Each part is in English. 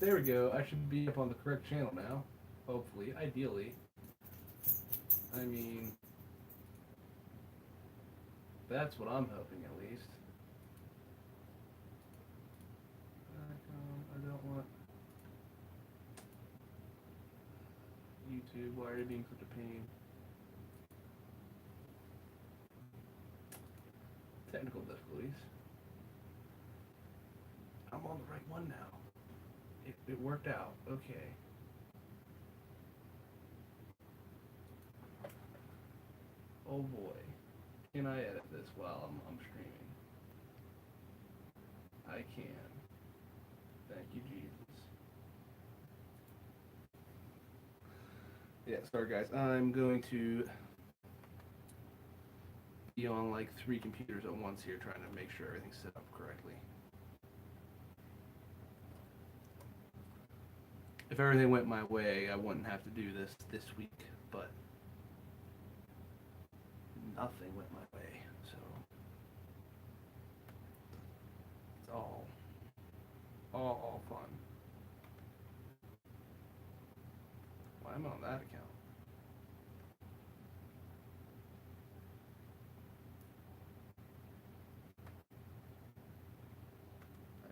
There we go. I should be up on the correct channel now. Hopefully. Ideally. I mean, that's what I'm hoping at least. I don't want YouTube. Why are you being such a pain? Technical difficulties. I'm on the right one now. It worked out. Okay. Oh boy. Can I edit this while I'm streaming? I can. Thank you, Jesus. Yeah, sorry guys. I'm going to be on like 3 computers at once here trying to make sure everything's set up correctly. If everything went my way, I wouldn't have to do this week, but nothing went my way, so it's all fun. Why am I on that account?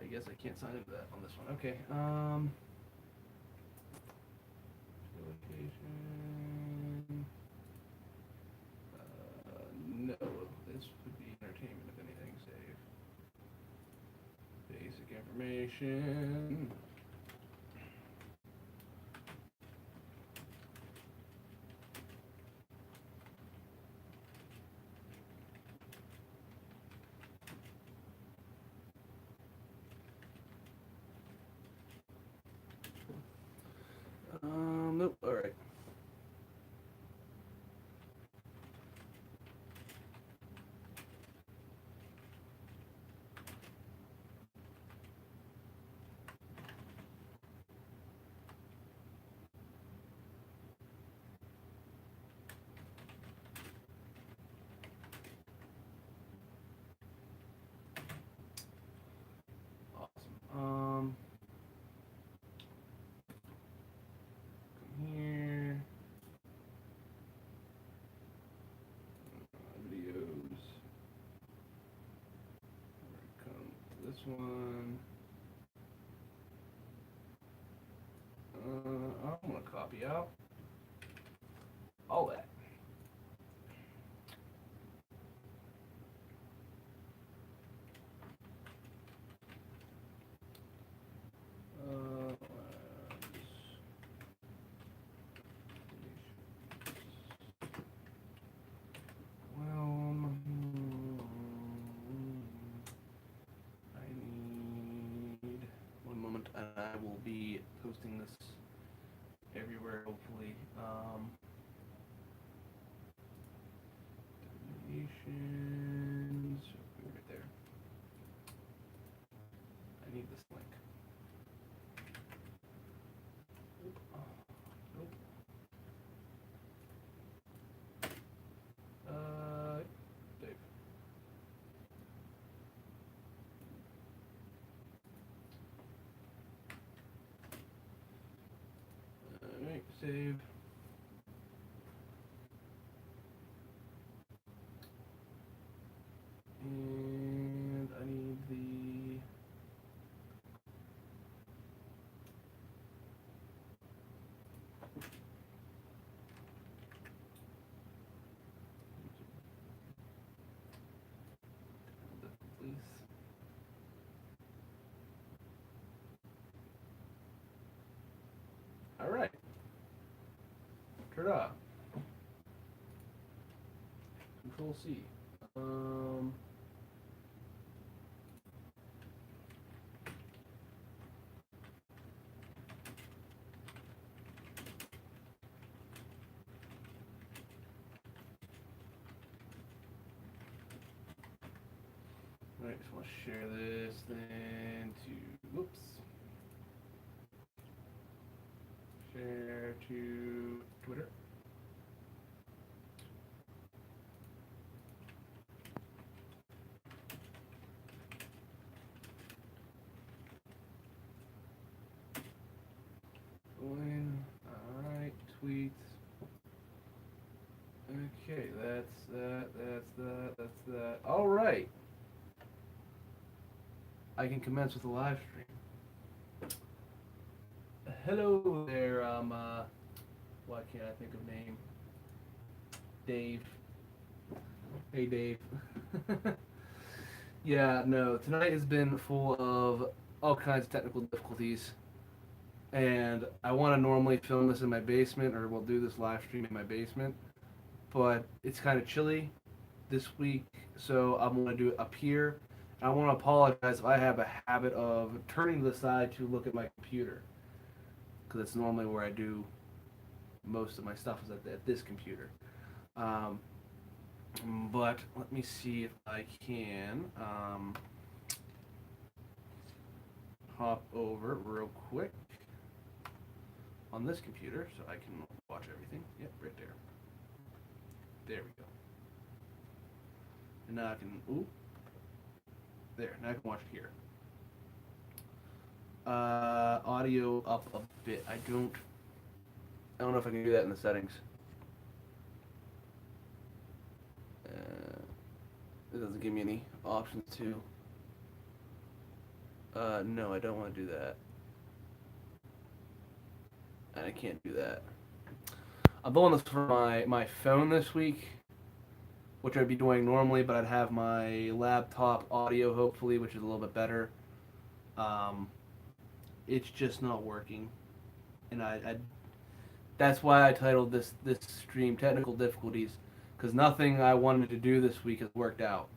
I guess I can't sign into that on this one. Okay. Location. No, this would be entertainment if anything. Save. Basic information. Nope. All right. Awesome. Come here. Videos. Come to this one. I'm gonna copy out all that. Well, I need 1 moment, and I will be posting this everywhere. Hopefully, donations right there. I need this link. Nope. Dave. Alright, save. And I need the please. Alright. Ta-da. Control C. Alright, just want to share this then to, whoops. Share to Twitter. I can commence with a live stream. Hello there, why can't I think of name? Dave. Hey, Dave. Yeah, no, tonight has been full of all kinds of technical difficulties. And I want to normally film this in my basement, or we'll do this live stream in my basement. But it's kind of chilly this week, so I'm going to do it up here. And I want to apologize if I have a habit of turning to the side to look at my computer, because it's normally where I do most of my stuff is at this computer. But let me see if I can hop over real quick on this computer so I can watch everything. Yep, right there. There we go. And now I can, ooh, there, now I can watch it here. Audio up a bit. I don't know if I can do that in the settings. It doesn't give me any options to. No, I don't want to do that. And I can't do that. I'm doing this for my phone this week, which I'd be doing normally, but I'd have my laptop audio, hopefully, which is a little bit better. It's just not working. And that's why I titled this stream Technical Difficulties, because nothing I wanted to do this week has worked out.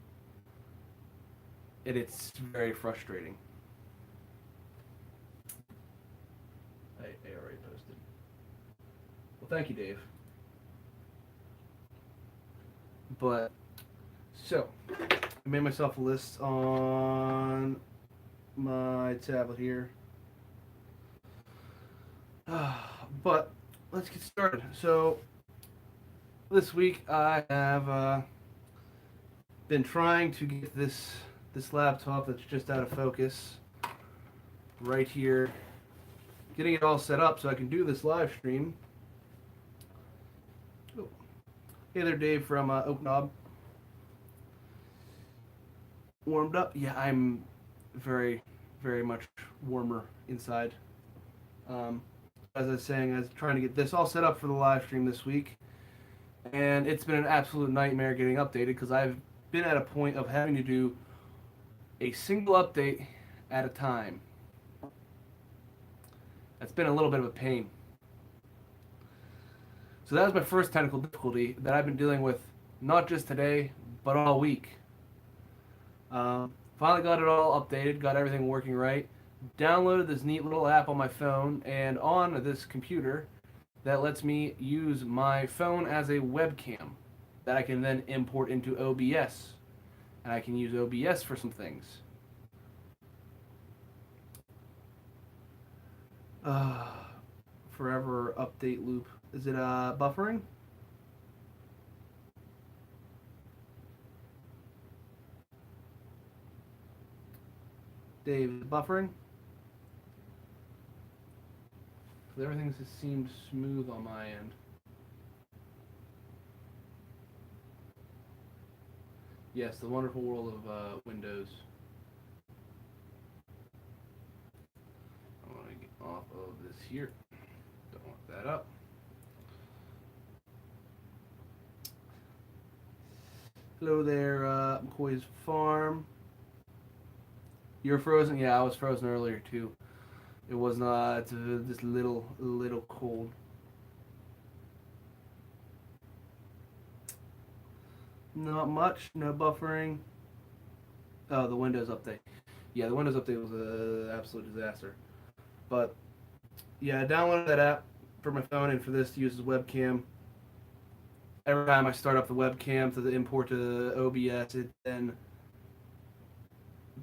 And it's very frustrating. I already posted. Well, thank you, Dave. But, so, I made myself a list on my tablet here. But, let's get started. So, this week I have been trying to get this laptop that's just out of focus right here, getting it all set up so I can do this live stream. Oh. Hey there, Dave from Oak Knob. Warmed up? Yeah, I'm very, very much warmer inside. As I was saying, I was trying to get this all set up for the live stream this week, and it's been an absolute nightmare getting updated because I've been at a point of having to do a single update at a time. That's been a little bit of a pain. So that was my first technical difficulty that I've been dealing with, not just today, but all week. Finally got it all updated, got everything working right, downloaded this neat little app on my phone and on this computer that lets me use my phone as a webcam that I can then import into OBS. And I can use OBS for some things. Forever update loop. Is it buffering? Dave, is it buffering? Everything just seems smooth on my end. Yes, the wonderful world of Windows. I want to get off of this here. Don't want that up. Hello there, McCoy's Farm. You're frozen? Yeah, I was frozen earlier too. It was not just little cold. Not much, no buffering. Oh, the Windows update. Yeah, the Windows update was an absolute disaster. But yeah, I downloaded that app for my phone and for this to use as a webcam. Every time I start up the webcam to import to OBS, it then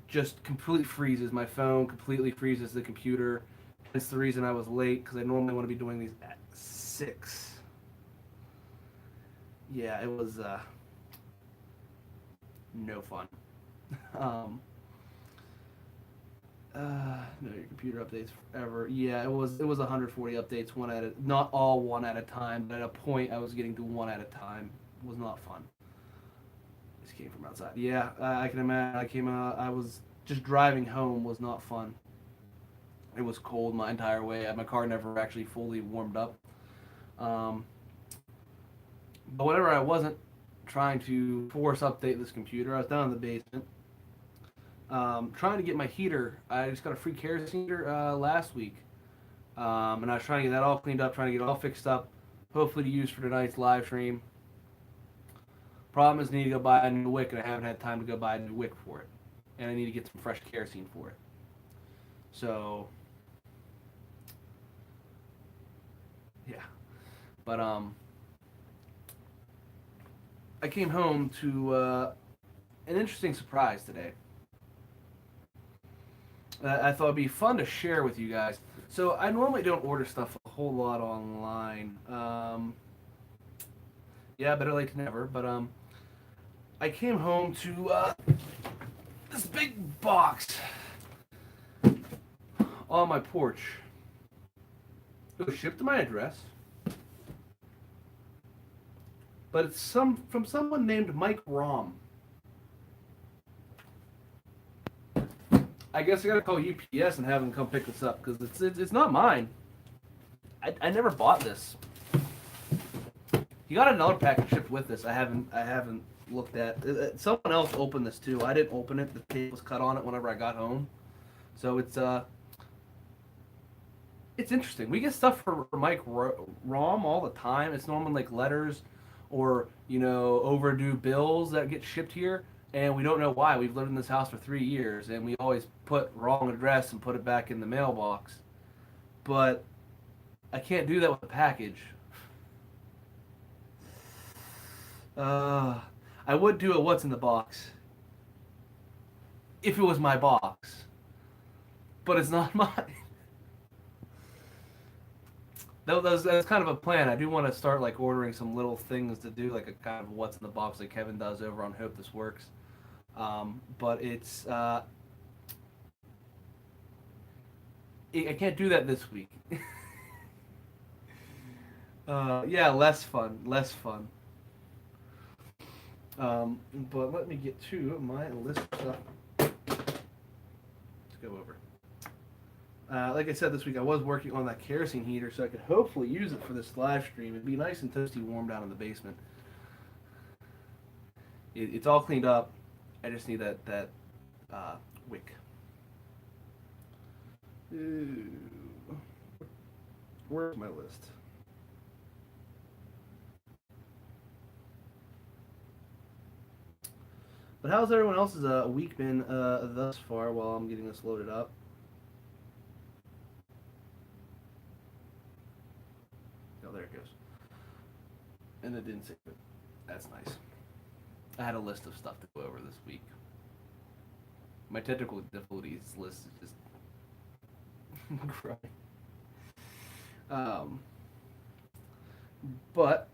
just completely freezes my phone, completely freezes the computer. That's the reason I was late, because I normally want to be doing these at 6. Yeah, it was no fun. No, your computer updates forever. Yeah, it was 140 updates, not all one at a time, but at a point I was getting to one at a time. It was not fun. This came from outside. Yeah, I can imagine. I was just driving home was not fun. It was cold my entire way. My car never actually fully warmed up. Um, but whenever I wasn't trying to force update this computer, I was down in the basement trying to get my heater. I just got a free kerosene heater last week, and I was trying to get that all cleaned up, trying to get it all fixed up, hopefully to use for tonight's live stream. Problem is, I need to go buy a new wick, and I haven't had time to go buy a new wick for it, and I need to get some fresh kerosene for it. So, yeah, but I came home to an interesting surprise today. I thought it'd be fun to share with you guys. So I normally don't order stuff a whole lot online. Yeah, better late than never. But I came home to this big box on my porch. It was shipped to my address, but it's from someone named Mike Rom. I guess I gotta call UPS and have them come pick this up because it's not mine. I never bought this. You got another package shipped with this. I haven't looked at. Someone else opened this too. I didn't open it. The tape was cut on it whenever I got home. So it's interesting. We get stuff for Mike Rom all the time. It's normally like letters or overdue bills that get shipped here. And we don't know why. We've lived in this house for 3 years, and we always put wrong address and put it back in the mailbox. But I can't do that with a package. I would do a what's in the box if it was my box, but it's not mine. That's kind of a plan. I do want to start like ordering some little things to do, like a kind of what's in the box like Kevin does over on Hope This Works. But it's I can't do that this week. Yeah, less fun. But let me get to my list of stuff to go over. Like I said, this week I was working on that kerosene heater so I could hopefully use it for this live stream. It'd be nice and toasty warm down in the basement. It's all cleaned up. I just need that wick. Ooh. Where's my list? But how's everyone else's week been thus far while I'm getting this loaded up? Oh, there it goes. And it didn't save it. That's nice. I had a list of stuff to go over this week. My technical difficulties list is just growing. But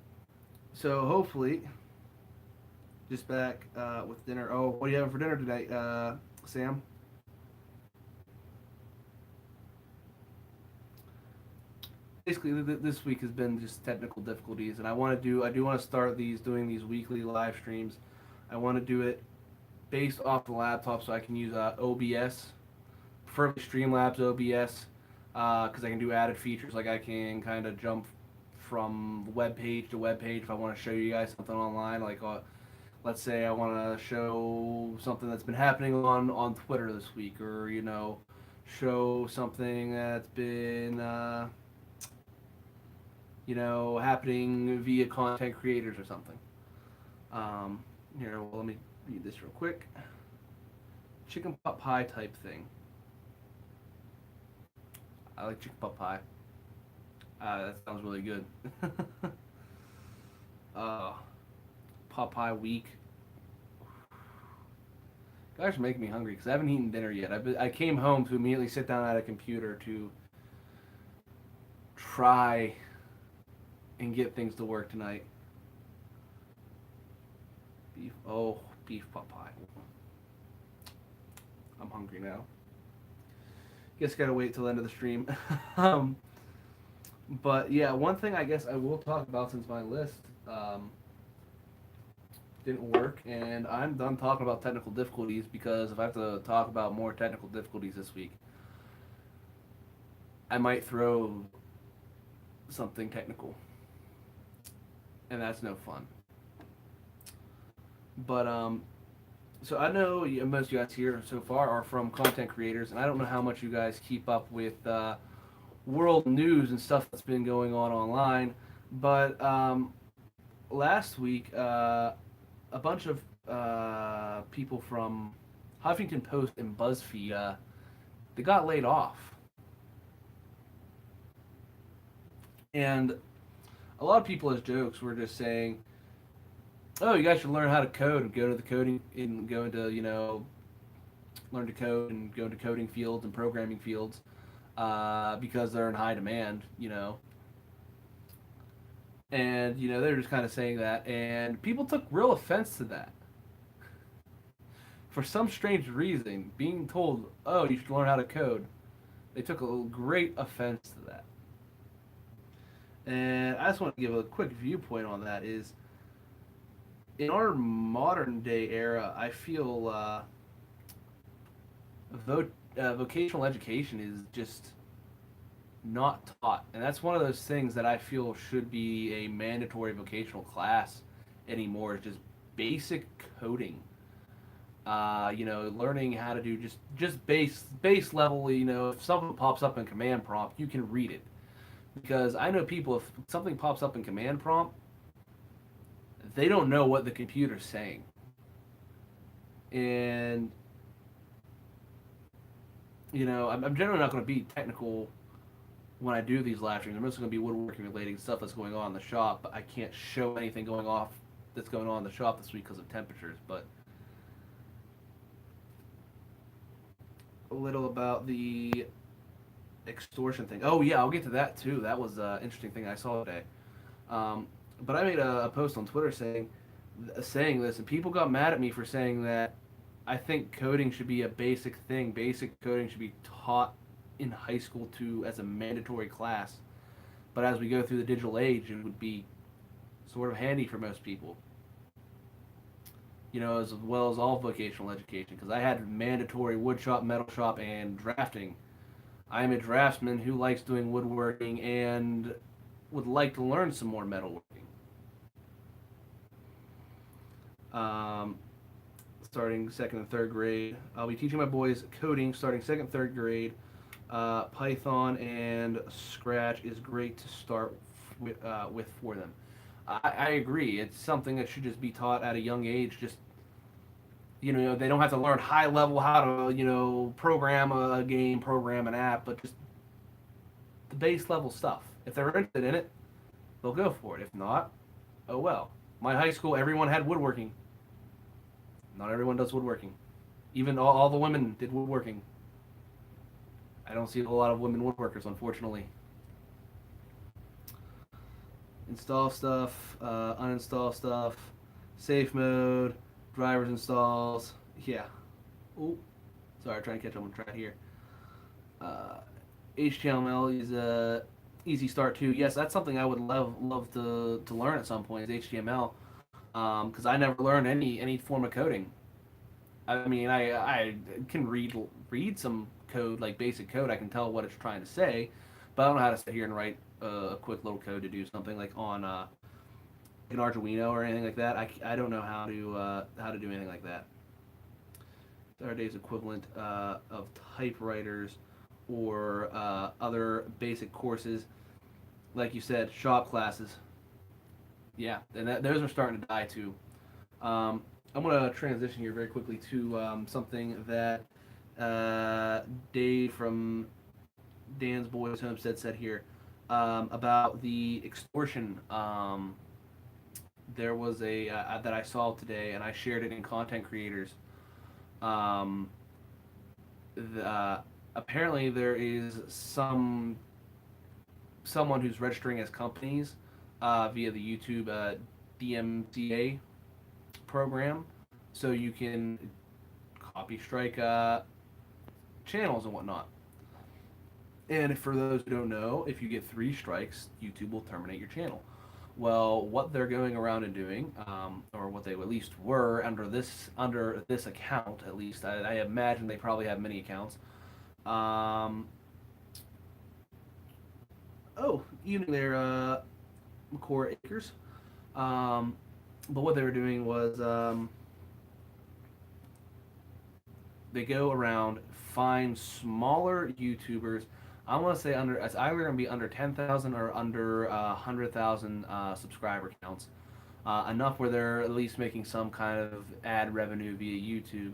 so hopefully, just back with dinner. Oh, what are you having for dinner today, Sam? Basically, this week has been just technical difficulties, and I do want to start doing these weekly live streams. I want to do it based off the laptop so I can use OBS, preferably Streamlabs OBS, because I can do added features like I can kind of jump from web page to web page if I want to show you guys something online. Like, let's say I want to show something that's been happening on Twitter this week, or show something that's been happening via content creators or something. Here, well, let me read this real quick. Chicken pot pie type thing. I like chicken pot pie. That sounds really good. Pot pie week. Guys are making me hungry because I haven't eaten dinner yet. I came home to immediately sit down at a computer to try and get things to work tonight. Beef pot pie. I'm hungry now. Guess I gotta wait till the end of the stream. But yeah, one thing I guess I will talk about since my list didn't work, and I'm done talking about technical difficulties because if I have to talk about more technical difficulties this week, I might throw something technical, and that's no fun. But so I know most of you guys here so far are from content creators, and I don't know how much you guys keep up with world news and stuff that's been going on online. But last week, a bunch of people from Huffington Post and BuzzFeed they got laid off, and a lot of people as jokes were just saying, "Oh, you guys should learn how to code and go to the coding and go into learn to code and go into coding fields and programming fields because they're in high demand." And they're just kind of saying that, and people took real offense to that. For some strange reason, being told, "Oh, you should learn how to code," they took a great offense to that. And I just want to give a quick viewpoint on that. Is in our modern day era, I feel vocational education is just not taught, and that's one of those things that I feel should be a mandatory vocational class anymore. Is just basic coding. Learning how to do just base level. If something pops up in command prompt, you can read it. Because I know people, if something pops up in command prompt, they don't know what the computer's saying. And I'm generally not going to be technical when I do these live streams. I'm just going to be woodworking related stuff that's going on in the shop, but I can't show anything that's going on in the shop this week because of temperatures. But a little about the extortion thing. Oh yeah, I'll get to that too. That was an interesting thing I saw today. But I made a post on Twitter saying this, and people got mad at me for saying that I think coding should be a basic thing. Basic coding should be taught in high school too as a mandatory class. But as we go through the digital age, it would be sort of handy for most people. As well as all vocational education, because I had mandatory wood shop, metal shop, and drafting. I am a draftsman who likes doing woodworking and would like to learn some more metalworking. Um, Starting second and third grade, I'll be teaching my boys coding starting second, third grade. Python and Scratch is great to start with for them. I agree. It's something that should just be taught at a young age. Just they don't have to learn high level how to program a game, program an app, but just the base level stuff. If they're interested in it, they'll go for it. If not, oh well. My high school, everyone had woodworking. Not everyone does woodworking. Even all the women did woodworking. I don't see a whole lot of women woodworkers, unfortunately. Install stuff, uninstall stuff, safe mode, drivers installs. Yeah. Oh, sorry, trying to catch up on track here. HTML is a easy start too. Yes, that's something I would love to learn at some point. Is HTML, because I never learned any form of coding. I mean, I can read some code, like basic code. I can tell what it's trying to say, but I don't know how to sit here and write a quick little code to do something like on an Arduino or anything like that. I don't know how to do anything like that. Saturday's equivalent of typewriters or other basic courses, like you said, shop classes. Yeah, and those are starting to die too. I'm going to transition here very quickly to something that Dave from Dan's Boys Homestead said here about the extortion. There was a that I saw today, and I shared it in Content Creators. Um, Apparently, there is someone who's registering as companies via the YouTube DMCA program, so you can copy strike channels and whatnot. And for those who don't know, if you get 3 strikes, YouTube will terminate your channel. Well, what they're going around and doing, or what they at least were under this account, at least I imagine they probably have many accounts. Um, oh, evening there, McCore Acres. Um, but what they were doing was they go around, find smaller YouTubers. I want to say under it's either going to be under 10,000 or under 100,000 subscriber counts, enough where they're at least making some kind of ad revenue via YouTube,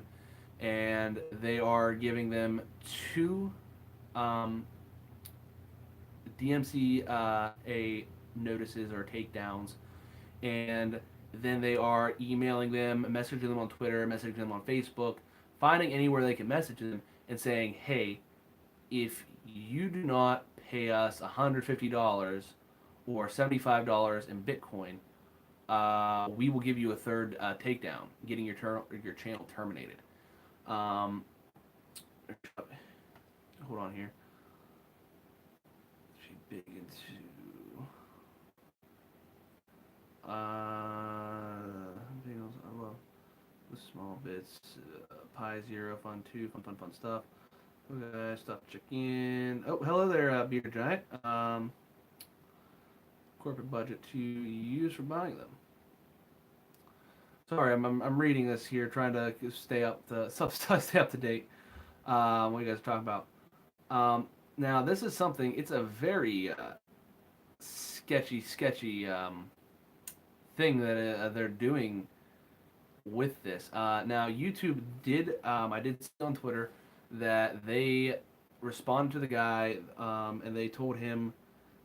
and they are giving them two um, DMC a notices or takedowns, and then they are emailing them, messaging them on Twitter, messaging them on Facebook, finding anywhere they can message them and saying, "Hey, if you do not pay us $150 or $75 in Bitcoin, we will give you a third takedown, getting your channel terminated." Um, hold on here. She big into well, the small bits, Pi Zero, Fun Two, fun stuff. Okay, stuff check in. Oh, hello there, Beer Giant. Corporate budget to use for buying them. Sorry, I'm reading this here, trying to stay up to date. What you guys are talking about? Now this is something. It's a very sketchy thing that they're doing with this. Now YouTube did. I did see on Twitter that they responded to the guy, and they told him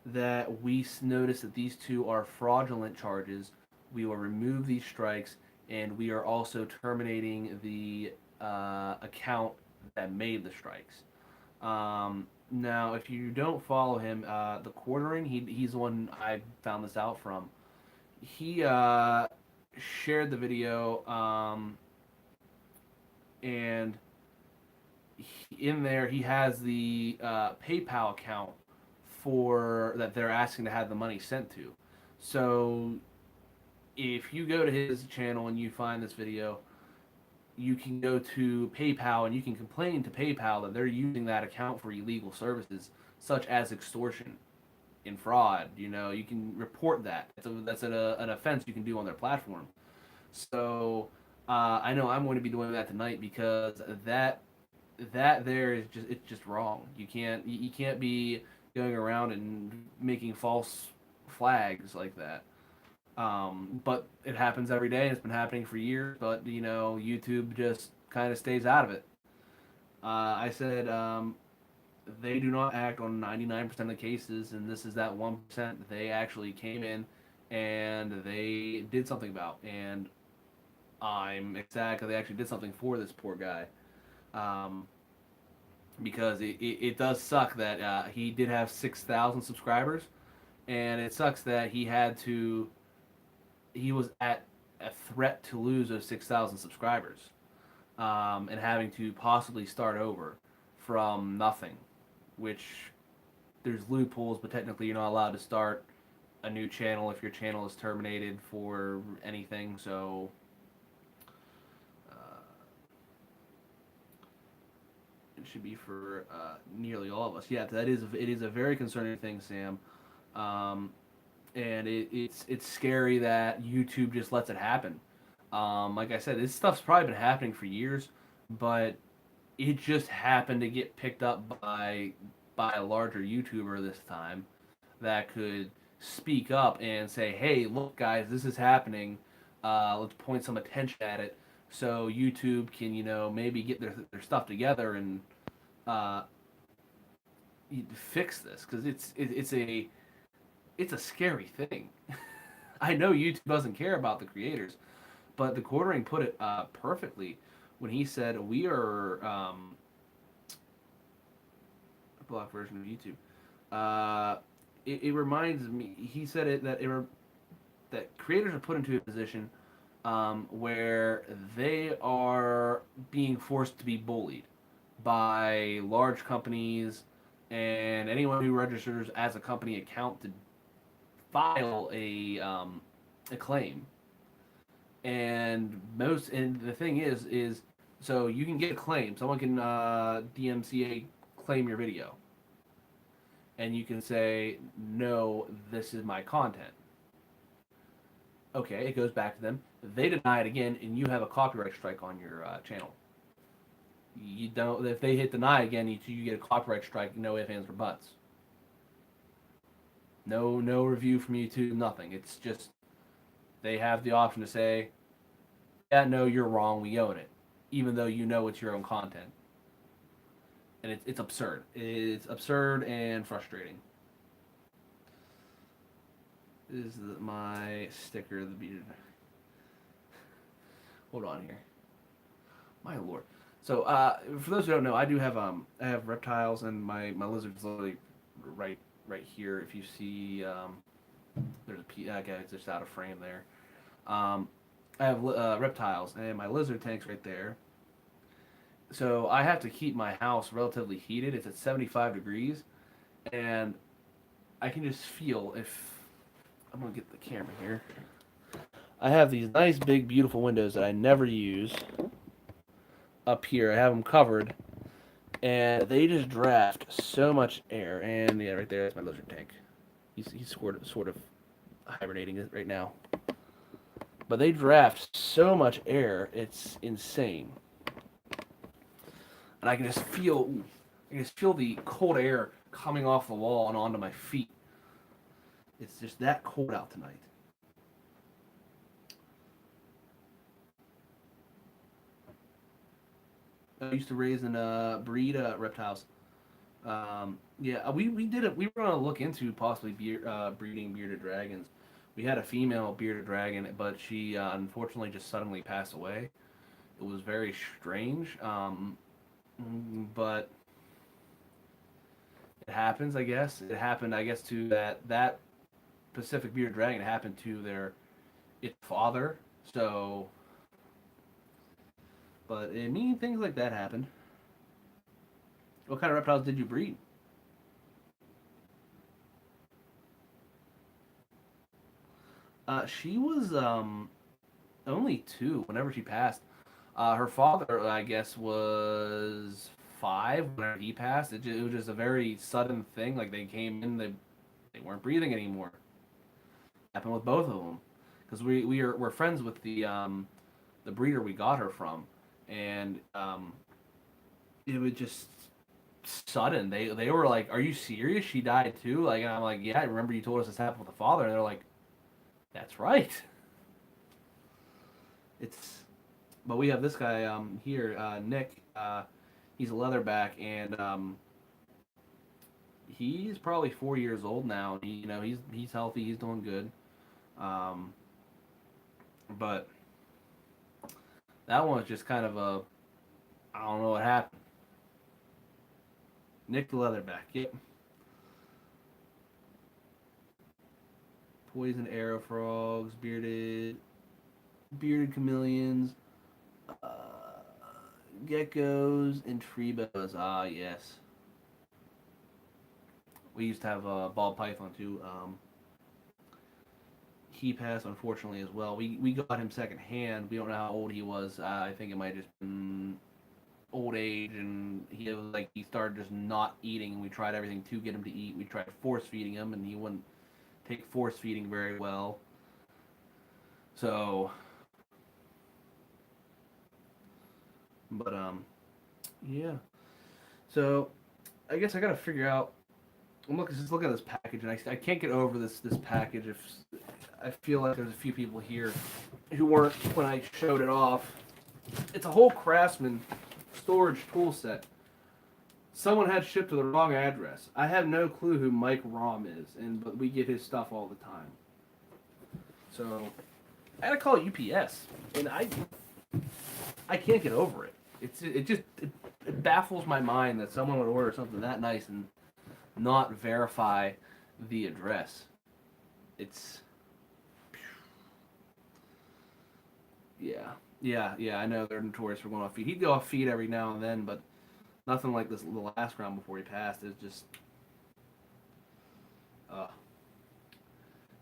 that we noticed that these two are fraudulent charges. We will remove these strikes, and we are also terminating the account that made the strikes. Now, if you don't follow him, the quartering, he's the one I found this out from. He shared the video, and in there he has the PayPal account for that they're asking to have the money sent to. So if you go to his channel and you find this video, you can go to PayPal and you can complain to PayPal that they're using that account for illegal services such as extortion and fraud. You know, you can report that. That's an offense you can do on their platform. So I know I'm going to be doing that tonight because that there is just it's just wrong. You can't be going around and making false flags like that. But it happens every day. It's been happening for years. But you know, YouTube just kind of stays out of it. I said they do not act on 99% of the cases, and this is that 1% that they actually came in and they did something about. And I'm ecstatic that they actually did something for this poor guy. Um, because it does suck that he did have 6,000 subscribers, and it sucks that he was at a threat to lose those 6,000 subscribers, and having to possibly start over from nothing, which there's loopholes, but technically you're not allowed to start a new channel if your channel is terminated for anything. So uh, it should be for nearly all of us. Yeah, it is a very concerning thing, Sam. Um, and it's scary that YouTube just lets it happen. Like I said, this stuff's probably been happening for years, but it just happened to get picked up by a larger YouTuber this time that could speak up and say, "Hey, look, guys, this is happening. Let's point some attention at it, so YouTube can, you know, maybe get their stuff together and uh, fix this because it's a scary thing." I know YouTube doesn't care about the creators, but the quartering put it perfectly when he said we are a block version of YouTube. It reminds me. He said that creators are put into a position where they are being forced to be bullied by large companies and anyone who registers as a company account file a claim. And the thing is so you can get a claim. Someone can DMCA claim your video, and you can say no, this is my content. Okay, it goes back to them. They deny it again, and you have a copyright strike on your channel. You don't. If they hit deny again, you get a copyright strike. No ifs, ands, or buts. No review from YouTube. Nothing. It's just they have the option to say, yeah, no, you're wrong. We own it, even though you know it's your own content. And it's absurd. It's absurd and frustrating. This is my sticker. The bearded. Hold on here. My lord. So, for those who don't know, I do have I have reptiles, and my lizard's literally right here. If you see, there's a okay, it's just out of frame there. I have reptiles, and my lizard tank's right there. So I have to keep my house relatively heated. It's at 75 degrees, and I can just feel if I'm gonna get the camera here. I have these nice big beautiful windows that I never use up here. I have them covered, and they just draft so much air. And yeah, right there is my lizard tank. He's sort of hibernating it right now. But they draft so much air, it's insane. And I can just feel the cold air coming off the wall and onto my feet. It's just that cold out tonight. I used to raise and breed reptiles. Yeah, we did it. We were gonna look into possibly breeding bearded dragons. We had a female bearded dragon, but she unfortunately just suddenly passed away. It was very strange, but it happens, I guess. It happened, I guess, to that Pacific bearded dragon. It happened to its father. So, but I mean, things like that happened. What kind of reptiles did you breed? She was only 2 whenever she passed. Her father, I guess, was 5 whenever he passed. It was just a very sudden thing. Like they came in, they weren't breathing anymore. Happened with both of them, because we're friends with the breeder we got her from, and it was just sudden. They were like, "Are you serious? She died too?" Like, and I'm like, "Yeah, I remember you told us this happened with the father." And they're like, "That's right." It's, but we have this guy here, Nick. He's a leatherback, and he's probably 4 years old now. He's healthy. He's doing good. But that one was just kind of I don't know what happened. Nick the leatherback. Yep. Poison arrow frogs, bearded chameleons, geckos, and tree boas. Ah, yes. We used to have a ball python too. He passed unfortunately as well. We got him secondhand. We don't know how old he was. I think it might have just been old age, and he started just not eating. And we tried everything to get him to eat. We tried force feeding him, and he wouldn't take force feeding very well. So, but yeah. So, I guess I gotta figure out. Just look at this package, and I can't get over this package. If I feel like there's a few people here who weren't when I showed it off. It's a whole Craftsman storage tool set. Someone had shipped to the wrong address. I have no clue who Mike Rom is, but we get his stuff all the time. So I had to call UPS, and I can't get over it. It baffles my mind that someone would order something that nice and not verify the address. It's yeah. I know they're notorious for going off feed. He'd go off feed every now and then, but nothing like this. The last round before he passed is just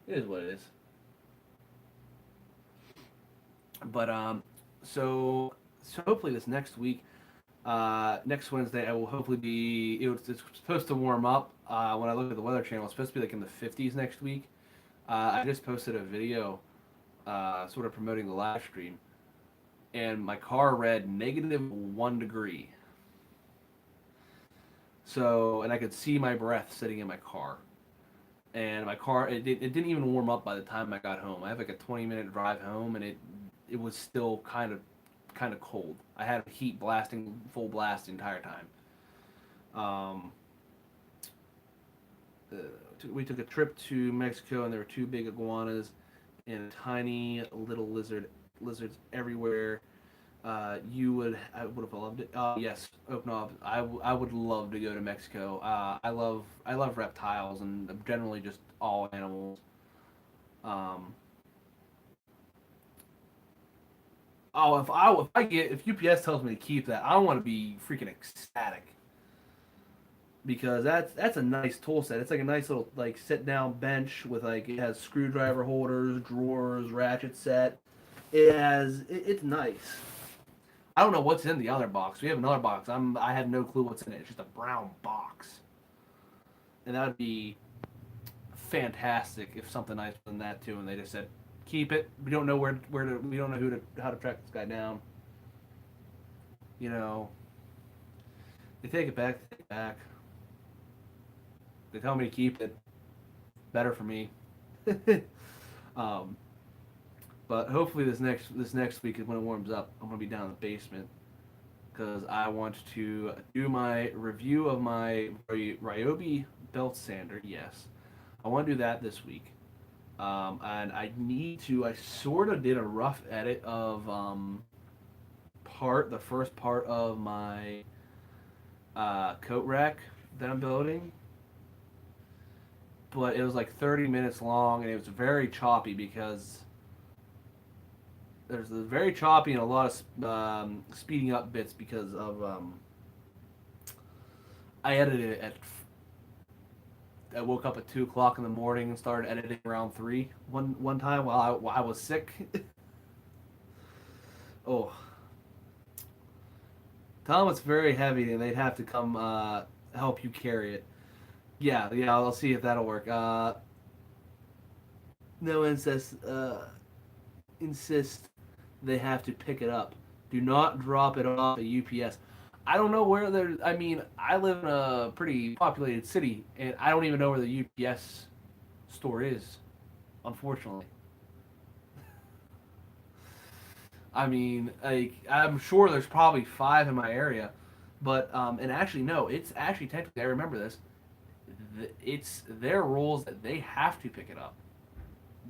It is what it is. But so hopefully this next week, next Wednesday, I will hopefully be. It's supposed to warm up. When I look at the Weather Channel, it's supposed to be like in the 50s next week. I just posted a video, sort of promoting the live stream, and my car read -1 degree. So, and I could see my breath sitting in my car. And my car, it didn't even warm up by the time I got home. I have like a 20-minute drive home, and it was still kind of cold. I had heat blasting full blast the entire time. Um, we took a trip to Mexico, and there were two big iguanas and tiny little lizards everywhere. I would have loved it. Yes, Oak Knob. I would love to go to Mexico. I love reptiles and generally just all animals. Um, oh, if UPS tells me to keep that, I want to be freaking ecstatic because that's a nice tool set. It's like a nice little like sit down bench with like it has screwdriver holders, drawers, ratchet set. It's nice. I don't know what's in the other box. We have another box. I have no clue what's in it. It's just a brown box, and that would be fantastic if something nice than that too. And they just said, keep it. We don't know we don't know how to track this guy down. You know, they take it back. They take it back. They tell me to keep it. Better for me. um, but hopefully this next week is when it warms up. I'm gonna be down in the basement because I want to do my review of my Ryobi belt sander. Yes, I want to do that this week. And I need to. I sort of did a rough edit of the first part of my coat rack that I'm building, but it was like 30 minutes long and it was very choppy because there's very choppy and a lot of speeding up bits because of I edited it at. I woke up at 2 o'clock in the morning and started editing around one time while I was sick. Oh, tell them it's very heavy and they'd have to come help you carry it. Yeah, I'll see if that'll work. No insist they have to pick it up. Do not drop it off at UPS. I don't know where they're. I mean, I live in a pretty populated city, and I don't even know where the UPS store is, unfortunately. I mean, like, I'm sure there's probably five in my area, but and actually no, it's actually technically I remember this. It's their rules that they have to pick it up.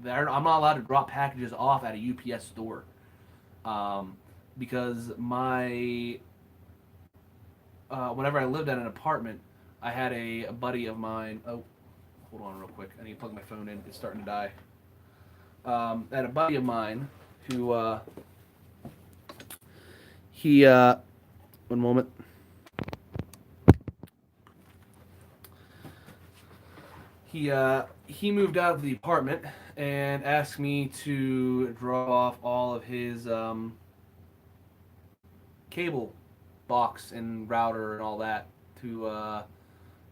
I'm not allowed to drop packages off at a UPS store, um, because my whenever I lived at an apartment, I had a buddy of mine. Oh, hold on real quick. I need to plug my phone in. It's starting to die. I had a buddy of mine who he one moment. He moved out of the apartment and asked me to drop off all of his cable box and router and all that to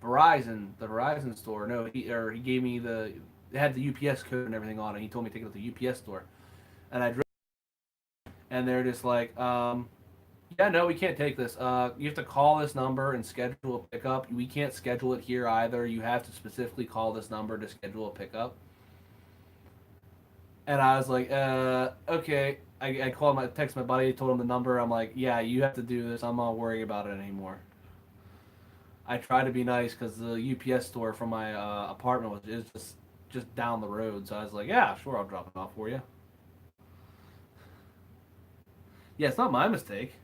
Verizon, the Verizon store. No, he gave me it had the UPS code and everything on it. He told me to take it to the UPS store, and I drove, and they're just like, yeah, no, we can't take this. You have to call this number and schedule a pickup. We can't schedule it here either. You have to specifically call this number to schedule a pickup. And I was like, okay. I called text my buddy, told him the number. I'm like, yeah, you have to do this. I'm not worrying about it anymore. I tried to be nice because the UPS store from my apartment is just down the road. So I was like, yeah, sure, I'll drop it off for you. Yeah, it's not my mistake.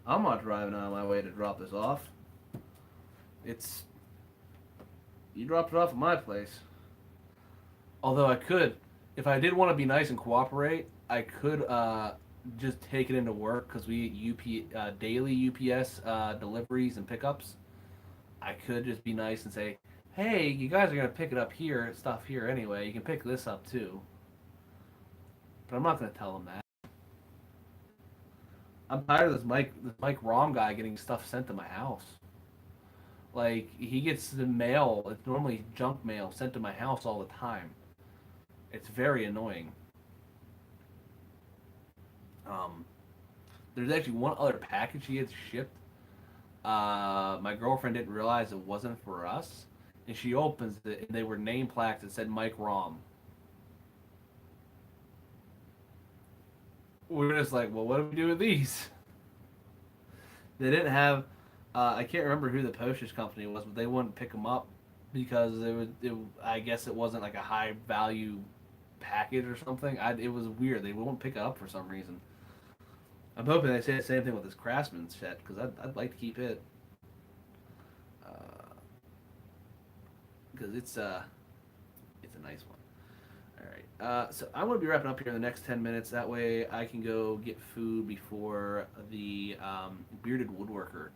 I'm not driving out of my way to drop this off. It's you dropped it off at my place. Although I could, if I did want to be nice and cooperate, I could just take it into work because we daily UPS deliveries and pickups. I could just be nice and say, hey, you guys are gonna pick it up here, stuff here anyway. You can pick this up too. But I'm not gonna tell them that. I'm tired of this Mike Rom guy getting stuff sent to my house. Like he gets the mail. It's normally junk mail sent to my house all the time. It's very annoying. Um, there's actually one other package he had shipped. My girlfriend didn't realize it wasn't for us, and she opens it, and they were name plaques that said Mike Rom. We were just like, well, what do we do with these? They didn't have. I can't remember who the postage company was, but they wouldn't pick them up because I guess it wasn't like a high value package or something. It was weird. They won't pick it up for some reason. I'm hoping they say the same thing with this Craftsman set because I'd like to keep it because it's a nice one. All right, so I'm gonna be wrapping up here in the next 10 minutes. That way I can go get food before the bearded woodworker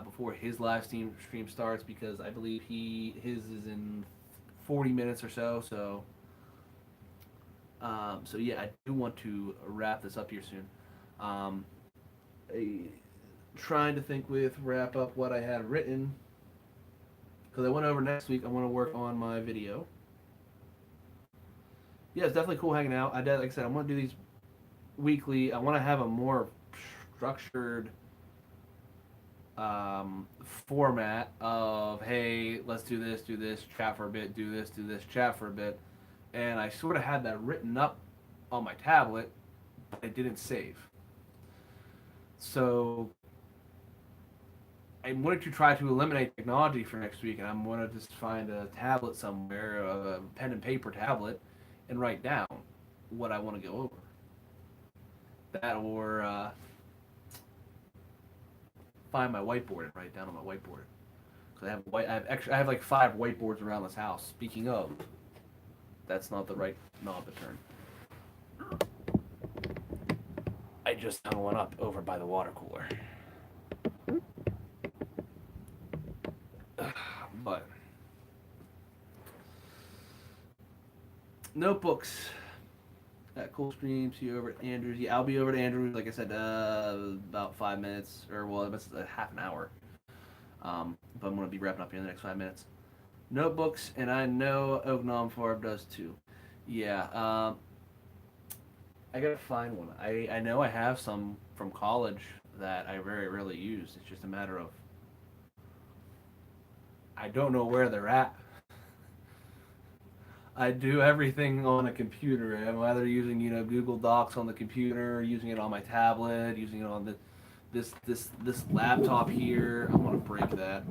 before his live stream starts because I believe his is in 40 minutes or so. So yeah, I do want to wrap this up here soon. Um, Trying to think with wrap up what I had written because I went over next week. I want to work on my video. Yeah, it's definitely cool hanging out. Like I said, I want to do these weekly. I want to have a more structured format of hey, let's do this, chat for a bit, do this, chat for a bit, and I sort of had that written up on my tablet, but I didn't save. So I wanted to try to eliminate technology for next week, and I'm going to just find a tablet somewhere, a pen and paper tablet, and write down what I want to go over. That or find my whiteboard and write it down on my whiteboard. Because I have like 5 whiteboards around this house. Speaking of, that's not the right knob to turn. I just hung one up over by the water cooler. But notebooks. Cool stream. See you over at Andrews. Yeah, I'll be over to Andrews. Like I said, about 5 minutes, or well, it's half an hour. But I'm going to be wrapping up here in the next 5 minutes. Notebooks, and I know Ognom Farb does too. Yeah. I gotta find one. I know I have some from college that I very rarely use. It's just a matter of I don't know where they're at. I do everything on a computer. I'm either using Google Docs on the computer, or using it on my tablet, using it on this laptop here. I'm gonna break that.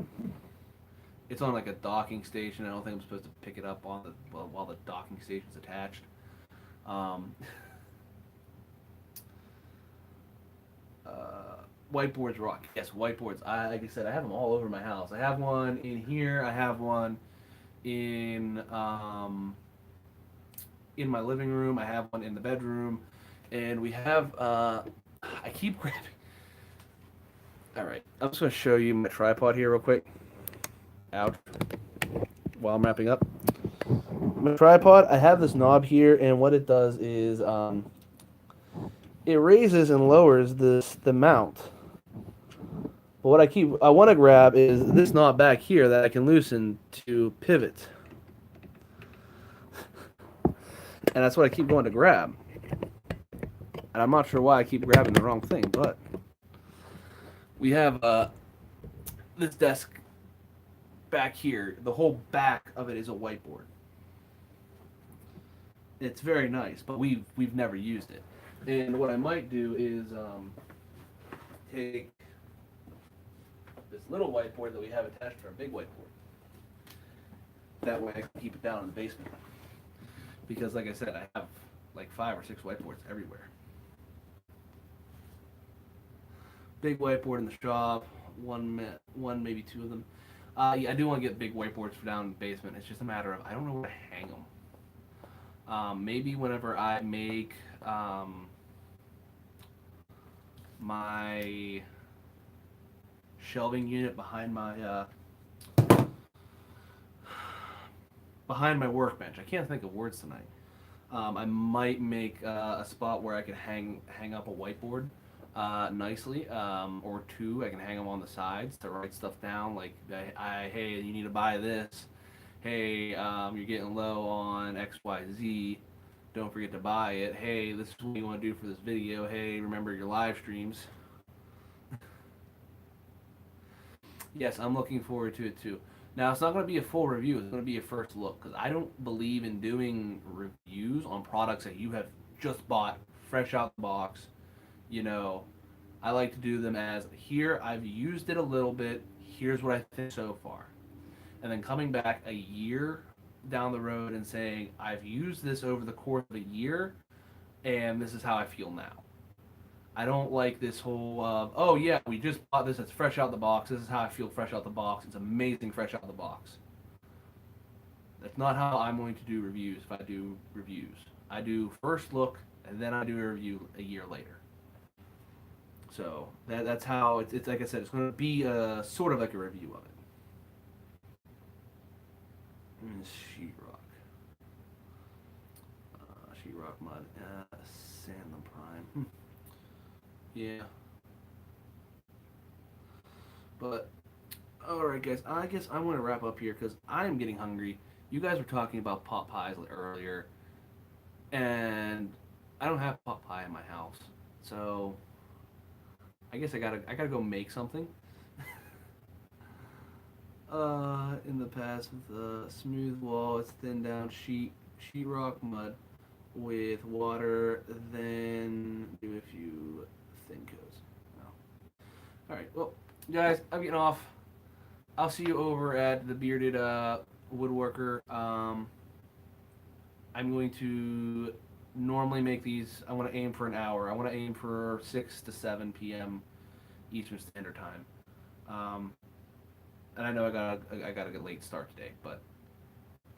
It's on like a docking station. I don't think I'm supposed to pick it up on while the docking station's attached. Whiteboards rock. Yes, whiteboards. Like I said, I have them all over my house. I have one in here. I have one in my living room. I have one in the bedroom, and we have. I keep grabbing. All right, I'm just gonna show you my tripod here real quick. Ouch. While I'm wrapping up, my tripod. I have this knob here, and what it does is it raises and lowers the mount. But what I want to grab is this knob back here that I can loosen to pivot. And that's what I keep going to grab. And I'm not sure why I keep grabbing the wrong thing, but we have this desk back here. The whole back of it is a whiteboard. It's very nice, but we've never used it. And what I might do is take this little whiteboard that we have attached to our big whiteboard. That way I can keep it down in the basement. Because like I said, I have like 5 or 6 whiteboards everywhere. Big whiteboard in the shop, one maybe 2 of them. Yeah, I do want to get big whiteboards for down in the basement. It's just a matter of I don't know where to hang them. Maybe whenever I make my shelving unit behind my behind my workbench. I can't think of words tonight. I might make a spot where I can hang up a whiteboard nicely, or two. I can hang them on the sides to write stuff down. Like, hey, you need to buy this. Hey, you're getting low on X, Y, Z. Don't forget to buy it. Hey, this is what you want to do for this video. Hey, remember your live streams. Yes, I'm looking forward to it too. Now, it's not going to be a full review. It's going to be a first look because I don't believe in doing reviews on products that you have just bought fresh out the box. You know, I like to do them as here, I've used it a little bit. Here's what I think so far. And then coming back a year down the road and saying, I've used this over the course of a year and this is how I feel now. I don't like this whole oh yeah, we just bought this, it's fresh out the box. This is how I feel fresh out the box. It's amazing fresh out the box. That's not how I'm going to do reviews if I do reviews. I do first look and then I do a review a year later. So that's how it's like I said, it's going to be sort of like a review of it. And sheetrock. Sheetrock mud. Sandlum Prime. Yeah. But, alright guys, I guess I want to wrap up here because I am getting hungry. You guys were talking about pot pies earlier, and I don't have pot pie in my house, so I guess I gotta go make something. In the past with a smooth wall, it's thin down sheetrock mud with water, then do a few thin coats. Oh. Alright, well, guys, I'm getting off. I'll see you over at the Bearded Woodworker. I'm going to normally make these, I want to aim for an hour. I want to aim for 6 to 7 p.m. Eastern Standard Time. And I know I got a late start today, but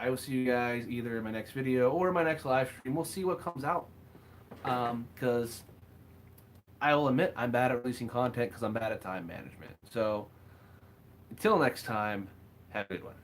I will see you guys either in my next video or my next live stream. We'll see what comes out. Because I will admit I'm bad at releasing content because I'm bad at time management. So until next time, have a good one.